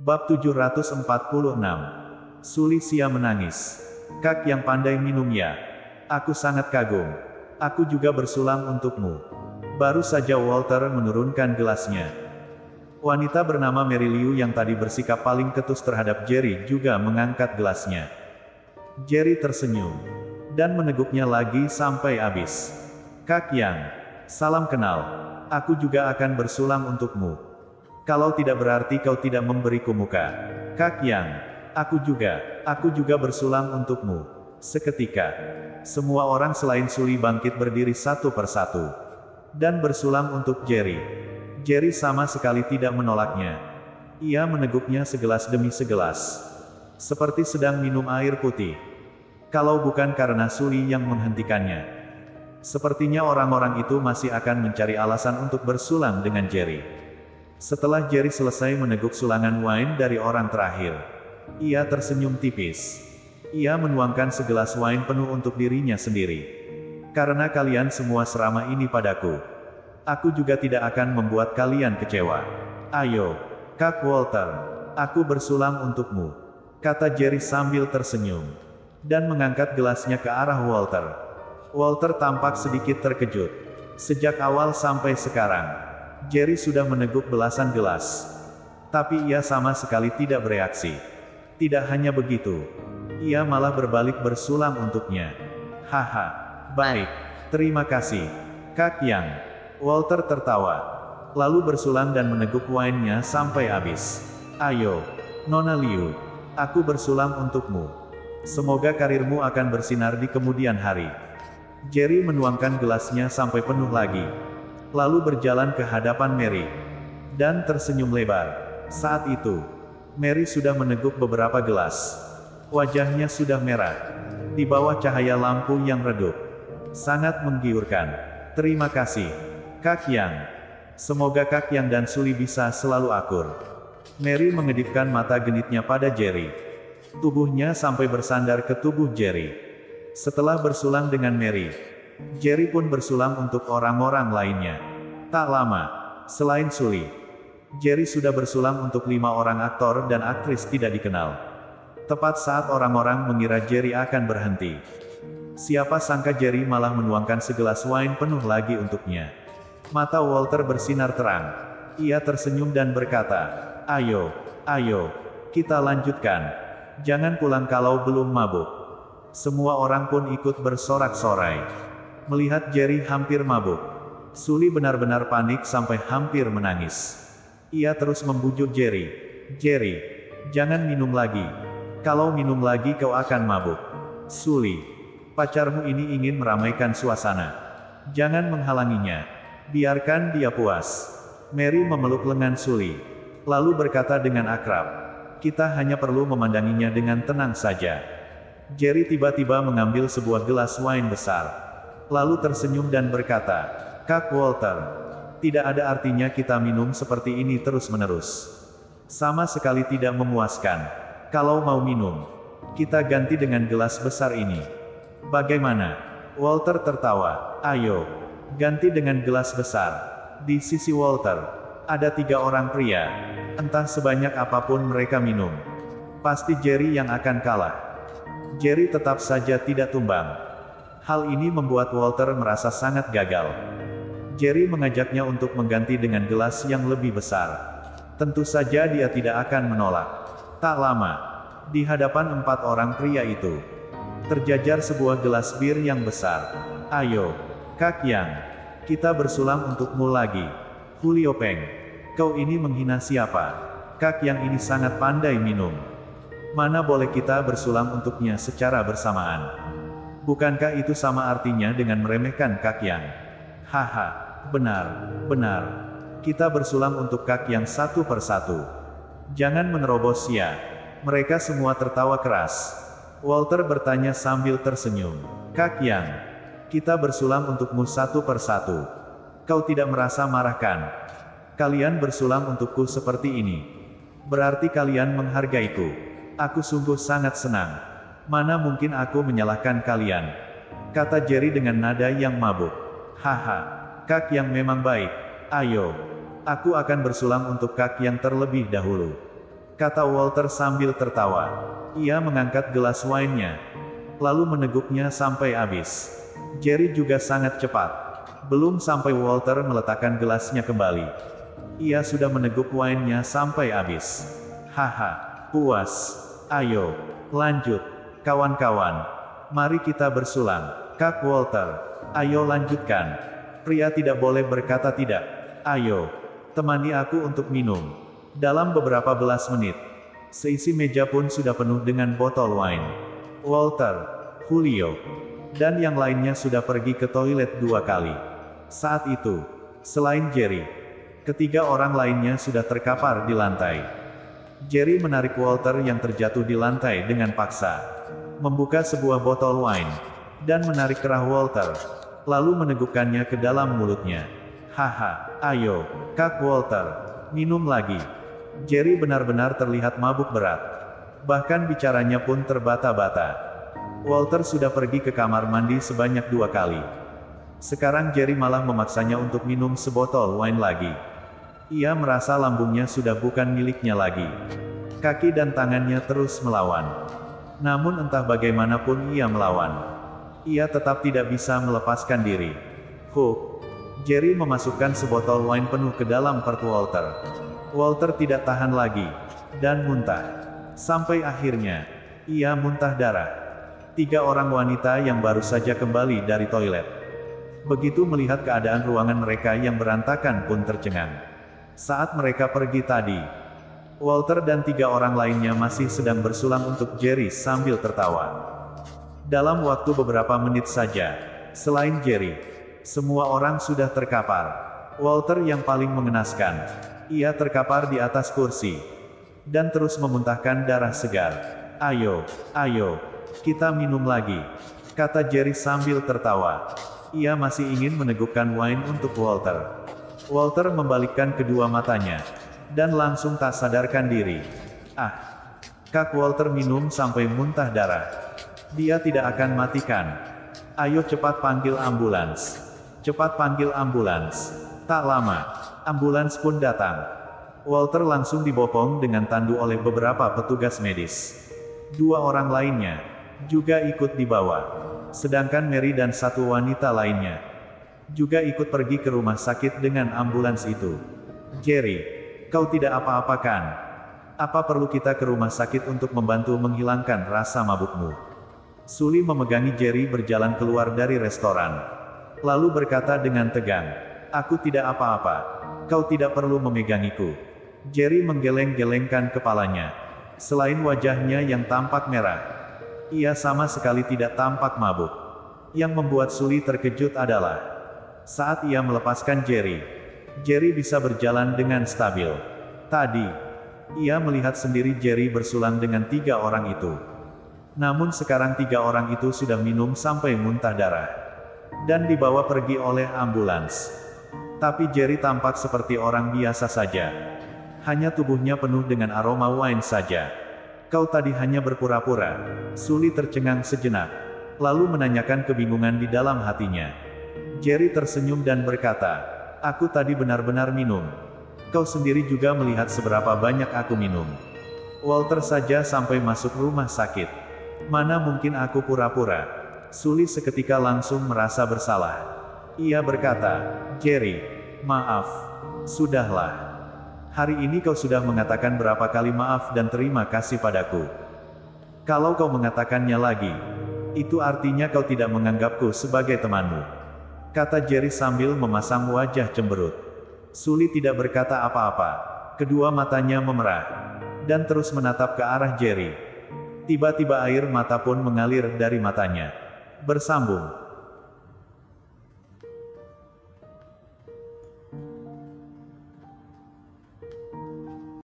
Bab 746. Suli Xia menangis. Kak yang pandai minum ya. Aku sangat kagum. Aku juga bersulang untukmu. Baru saja Walter menurunkan gelasnya. Wanita bernama Mary Liu yang tadi bersikap paling ketus terhadap Jerry juga mengangkat gelasnya. Jerry tersenyum. Dan meneguknya lagi sampai habis. Kak Yang. Salam kenal. Aku juga akan bersulang untukmu. Kalau tidak berarti kau tidak memberiku muka. Kak Yang. Aku juga bersulang untukmu. Seketika. Semua orang selain Suli bangkit berdiri satu persatu. Dan bersulang untuk Jerry. Jerry sama sekali tidak menolaknya. Ia meneguknya segelas demi segelas. Seperti sedang minum air putih. Kalau bukan karena Suli yang menghentikannya. Sepertinya orang-orang itu masih akan mencari alasan untuk bersulang dengan Jerry. Setelah Jerry selesai meneguk sulangan wine dari orang terakhir, ia tersenyum tipis. Ia menuangkan segelas wine penuh untuk dirinya sendiri. Karena kalian semua seramah ini padaku, aku juga tidak akan membuat kalian kecewa. Ayo, Kak Walter, aku bersulang untukmu, kata Jerry sambil tersenyum. Dan mengangkat gelasnya ke arah Walter. Walter tampak sedikit terkejut. Sejak awal sampai sekarang, Jerry sudah meneguk belasan gelas. Tapi ia sama sekali tidak bereaksi. Tidak hanya begitu, ia malah berbalik bersulang untuknya. Haha, baik, terima kasih, Kak Yang. Walter tertawa. Lalu bersulang dan meneguk wine-nya sampai habis. Ayo, Nona Liu, aku bersulang untukmu. Semoga karirmu akan bersinar di kemudian hari. Jerry menuangkan gelasnya sampai penuh lagi. Lalu berjalan ke hadapan Mary. Dan tersenyum lebar. Saat itu, Mary sudah meneguk beberapa gelas. Wajahnya sudah merah. Di bawah cahaya lampu yang redup. Sangat menggiurkan. Terima kasih, Kak Yang. Semoga Kak Yang dan Suli bisa selalu akur. Mary mengedipkan mata genitnya pada Jerry. Tubuhnya sampai bersandar ke tubuh Jerry. Setelah bersulang dengan Mary, Jerry pun bersulang untuk orang-orang lainnya. Tak lama, selain Suli, Jerry sudah bersulang untuk 5 orang aktor dan aktris tidak dikenal. Tepat saat orang-orang mengira Jerry akan berhenti, siapa sangka Jerry malah menuangkan segelas wine penuh lagi untuknya. Mata Walter bersinar terang. Ia tersenyum dan berkata, ayo, kita lanjutkan. Jangan pulang kalau belum mabuk. Semua orang pun ikut bersorak-sorai. Melihat Jerry hampir mabuk, Suli benar-benar panik sampai hampir menangis. Ia terus membujuk Jerry. Jerry, jangan minum lagi. Kalau minum lagi kau akan mabuk. Suli, pacarmu ini ingin meramaikan suasana. Jangan menghalanginya. Biarkan dia puas. Mary memeluk lengan Suli. Lalu berkata dengan akrab, kita hanya perlu memandanginya dengan tenang saja. Jerry tiba-tiba mengambil sebuah gelas wine besar. Lalu tersenyum dan berkata, Kak Walter, tidak ada artinya kita minum seperti ini terus-menerus. Sama sekali tidak memuaskan. Kalau mau minum, kita ganti dengan gelas besar ini. Bagaimana? Walter tertawa. Ayo, ganti dengan gelas besar. Di sisi Walter, ada 3 orang pria. Entah sebanyak apapun mereka minum, pasti Jerry yang akan kalah. Jerry tetap saja tidak tumbang. Hal ini membuat Walter merasa sangat gagal. Jerry mengajaknya untuk mengganti dengan gelas yang lebih besar. Tentu saja dia tidak akan menolak. Tak lama, di hadapan 4 orang pria itu, terjajar sebuah gelas bir yang besar. Ayo, Kak Yang, kita bersulang untukmu lagi. Julio Peng, kau ini menghina siapa? Kak Yang ini sangat pandai minum. Mana boleh kita bersulang untuknya secara bersamaan? Bukankah itu sama artinya dengan meremehkan Kak Yang? Haha, benar. Kita bersulang untuk Kak Yang satu persatu. Jangan menerobos ya. Mereka semua tertawa keras. Walter bertanya sambil tersenyum. Kak Yang, kita bersulang untukmu satu persatu. Kau tidak merasa marah kan? Kalian bersulang untukku seperti ini. Berarti kalian menghargaiku. Aku sungguh sangat senang. Mana mungkin aku menyalahkan kalian? Kata Jerry dengan nada yang mabuk. Haha, Kak Yang memang baik. Ayo, aku akan bersulang untuk Kak Yang terlebih dahulu. kata Walter sambil tertawa. Ia mengangkat gelas wine-nya, lalu meneguknya sampai habis. Jerry juga sangat cepat. Belum sampai Walter meletakkan gelasnya kembali, ia sudah meneguk wine-nya sampai habis. Haha, puas. Ayo, lanjut, kawan-kawan. Mari kita bersulang. Kak Walter, ayo lanjutkan. Pria tidak boleh berkata tidak. Ayo, temani aku untuk minum. Dalam beberapa belas menit, seisi meja pun sudah penuh dengan botol wine. Walter, Julio, dan yang lainnya sudah pergi ke toilet 2 kali. Saat itu, selain Jerry, ketiga orang lainnya sudah terkapar di lantai. Jerry menarik Walter yang terjatuh di lantai dengan paksa, membuka sebuah botol wine, dan menarik kerah Walter, lalu menegukkannya ke dalam mulutnya. Haha, ayo, Kak Walter, minum lagi. Jerry benar-benar terlihat mabuk berat. Bahkan bicaranya pun terbata-bata. Walter sudah pergi ke kamar mandi sebanyak 2 kali. Sekarang Jerry malah memaksanya untuk minum sebotol wine lagi. Ia merasa lambungnya sudah bukan miliknya lagi. Kaki dan tangannya terus melawan. Namun entah bagaimanapun ia melawan, ia tetap tidak bisa melepaskan diri. Jerry memasukkan sebotol wine penuh ke dalam perut Walter. Walter tidak tahan lagi, dan muntah. Sampai akhirnya, ia muntah darah. 3 orang wanita yang baru saja kembali dari toilet, begitu melihat keadaan ruangan mereka yang berantakan pun tercengang. Saat mereka pergi tadi, Walter dan 3 orang lainnya masih sedang bersulang untuk Jerry sambil tertawa. Dalam waktu beberapa menit saja, selain Jerry, semua orang sudah terkapar. Walter yang paling mengenaskan. Ia terkapar di atas kursi, dan terus memuntahkan darah segar. Ayo, kita minum lagi, kata Jerry sambil tertawa. Ia masih ingin menegukkan wine untuk Walter. Walter membalikkan kedua matanya, dan langsung tak sadarkan diri. Kak Walter minum sampai muntah darah. Dia tidak akan matikan. Ayo cepat panggil ambulans. Cepat panggil ambulans. Tak lama, ambulans pun datang. Walter langsung dibopong dengan tandu oleh beberapa petugas medis. 2 orang lainnya juga ikut dibawa. Sedangkan Mary dan 1 wanita lainnya juga ikut pergi ke rumah sakit dengan ambulans itu. Jerry, kau tidak apa-apa kan? Apa perlu kita ke rumah sakit untuk membantu menghilangkan rasa mabukmu? Sully memegangi Jerry berjalan keluar dari restoran, lalu berkata dengan tegang, aku tidak apa-apa. Kau tidak perlu memegangiku. Jerry menggeleng-gelengkan kepalanya. Selain wajahnya yang tampak merah, ia sama sekali tidak tampak mabuk. Yang membuat Sully terkejut adalah, saat ia melepaskan Jerry bisa berjalan dengan stabil. Tadi, ia melihat sendiri Jerry bersulang dengan 3 orang itu. Namun sekarang 3 orang itu sudah minum sampai muntah darah, dan dibawa pergi oleh ambulans. Tapi Jerry tampak seperti orang biasa saja. Hanya tubuhnya penuh dengan aroma wine saja. Kau tadi hanya berpura-pura. Sully tercengang sejenak, lalu menanyakan kebingungan di dalam hatinya. Jerry tersenyum dan berkata, aku tadi benar-benar minum. Kau sendiri juga melihat seberapa banyak aku minum. Walter saja sampai masuk rumah sakit. Mana mungkin aku pura-pura? Sully seketika langsung merasa bersalah. Ia berkata, Jerry, maaf. Sudahlah. Hari ini kau sudah mengatakan berapa kali maaf dan terima kasih padaku. Kalau kau mengatakannya lagi, itu artinya kau tidak menganggapku sebagai temanmu, kata Jerry sambil memasang wajah cemberut. Sully tidak berkata apa-apa. Kedua matanya memerah, dan terus menatap ke arah Jerry. Tiba-tiba air mata pun mengalir dari matanya. Bersambung.